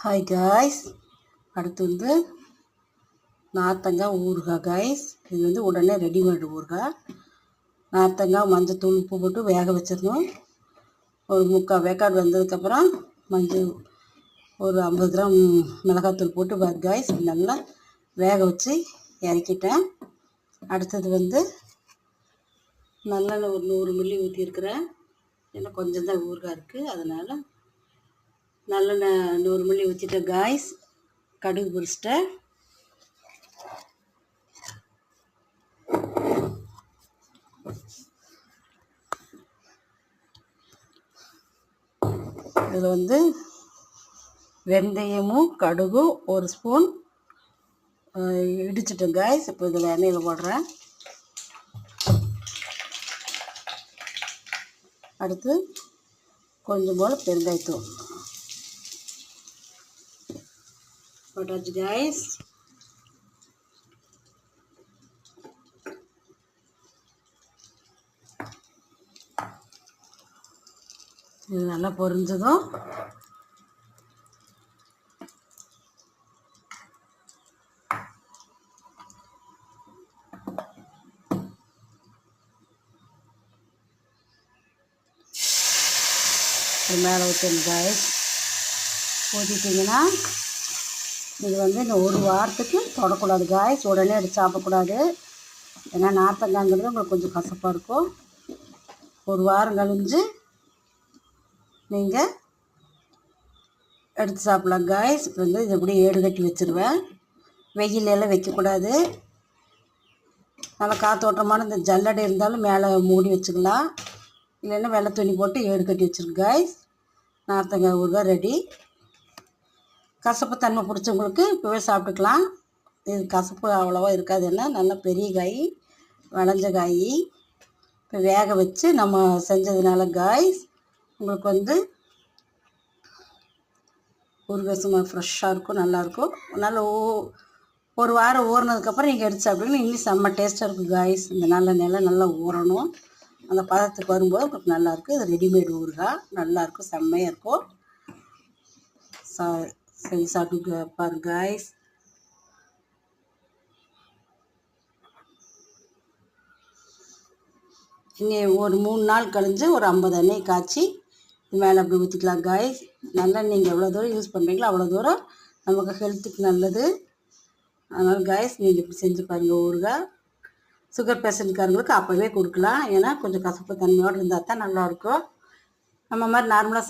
Hi guys, அடுத்து வந்து நார்த்தங்காய் ஊறுகாய் காய்ஸ். இது வந்து உடனே ரெடிமேடு ஊறுகாய். நார்த்தங்காய் மஞ்சத்தூள் உப்பு போட்டு வேக வச்சிடணும். ஒரு 3/4 வேக்காடு வந்ததுக்கப்புறம் மஞ்சள் ஒரு 50 கிராம் மிளகாத்தூள் போட்டு காய்ஸ் நல்லா வேக வச்சு இறக்கிட்டேன். அடுத்தது வந்து நல்லெண்ணெய் ஒரு 100 மில்லி ஊற்றிருக்கிறேன். ஏன்னா கொஞ்சம் தான் ஊறுகாய் இருக்குது, அதனால் நல்லெண்ணெய் 100 மில்லி ஊற்றிட்டேன் காய்ஸ். கடுகு பொரிச்சிட்டேன். இதில் வந்து வெந்தயமும் கடுகும் 1 ஸ்பூன் இடிச்சிட்டேன் காய்ஸ். இப்போ இதில் எண்ணெயில் போடுறேன். அடுத்து கொஞ்சம் போல் பெருங்காயத்தூள் போட்டாச்சு காய்ஸ். இது நல்லா பொரிஞ்சதும் மேலே ஊற்றணும் காய்ஸ். ஊற்றிட்டிங்கன்னா இது வந்து இந்த 1 வாரத்துக்கு தொடக்கூடாது காய்ஸ். உடனே எடுத்து சாப்பிடக்கூடாது. ஏன்னா நார்த்தங்காய்ங்கிறது உங்களுக்கு கொஞ்சம் கசப்பாக இருக்கும். 1 வாரம் கழிஞ்சு நீங்கள் எடுத்து சாப்பிட்லாம் காய்ஸ். இப்போ வந்து இது அப்படியே ஏடு கட்டி வச்சுருவேன். வெயிலெல்லாம் வைக்கக்கூடாது. நல்லா காற்றோட்டமான இந்த ஜல்லடை இருந்தாலும் மேலே மூடி வச்சுக்கலாம். இல்லைன்னா வெள்ளை துணி போட்டு ஏடு கட்டி வச்சுருக்கு காய்ஸ். நார்த்தங்காய் ஊறுகாய் ரெடி. கசப்பு தன்மை பிடிச்சவங்களுக்கு இப்போவே சாப்பிட்டுக்கலாம். இது கசப்பு அவ்வளோவா இருக்காது. ஏன்னா நல்லா பெரிய காய், விளைஞ்ச காய். இப்போ வேக வச்சு நம்ம செஞ்சதுனால காய்ஸ் உங்களுக்கு வந்து ஊறுகாய் சும்மா ஃப்ரெஷ்ஷாக இருக்கும், நல்லாயிருக்கும். நல்லா 1 வாரம் ஊறினதுக்கப்புறம் நீங்கள் எடுத்து சாப்பிட்டீங்கன்னா இன்னும் செம்ம டேஸ்ட்டாக இருக்கும் காய்ஸ். இந்த நல்லெண்ணெயில் நல்லா ஊறணும். அந்த பதத்துக்கு வரும்போது உங்களுக்கு நல்லாயிருக்கும். இது ரெடிமேட் ஊறுகாய் நல்லாயிருக்கும், செம்மையாக இருக்கும். செஞ்சு சாப்பிட்டு பாருங்க காய்ஸ். இன்னும் ஒரு 3 நாள் கழிஞ்சு ஒரு 50 எண்ணெய் காய்ச்சி இது மேலே அப்படி ஊற்றிக்கலாம் காய்ஸ். நல்லா நீங்கள் எவ்வளோ தூரம் யூஸ் பண்ணுறீங்களோ அவ்வளோ தூரம் நமக்கு ஹெல்த்துக்கு நல்லது. அதனால் காய்ஸ் நீங்கள் இப்படி செஞ்சு பாருங்கள் ஊறுகாய். சுகர் பேஷண்ட்காரங்களுக்கு அப்போவே கொடுக்கலாம். ஏன்னா கொஞ்சம் கசப்பு தன்மையோடு இருந்தால் தான் நல்லாயிருக்கும். நம்ம மாதிரி நார்மலாக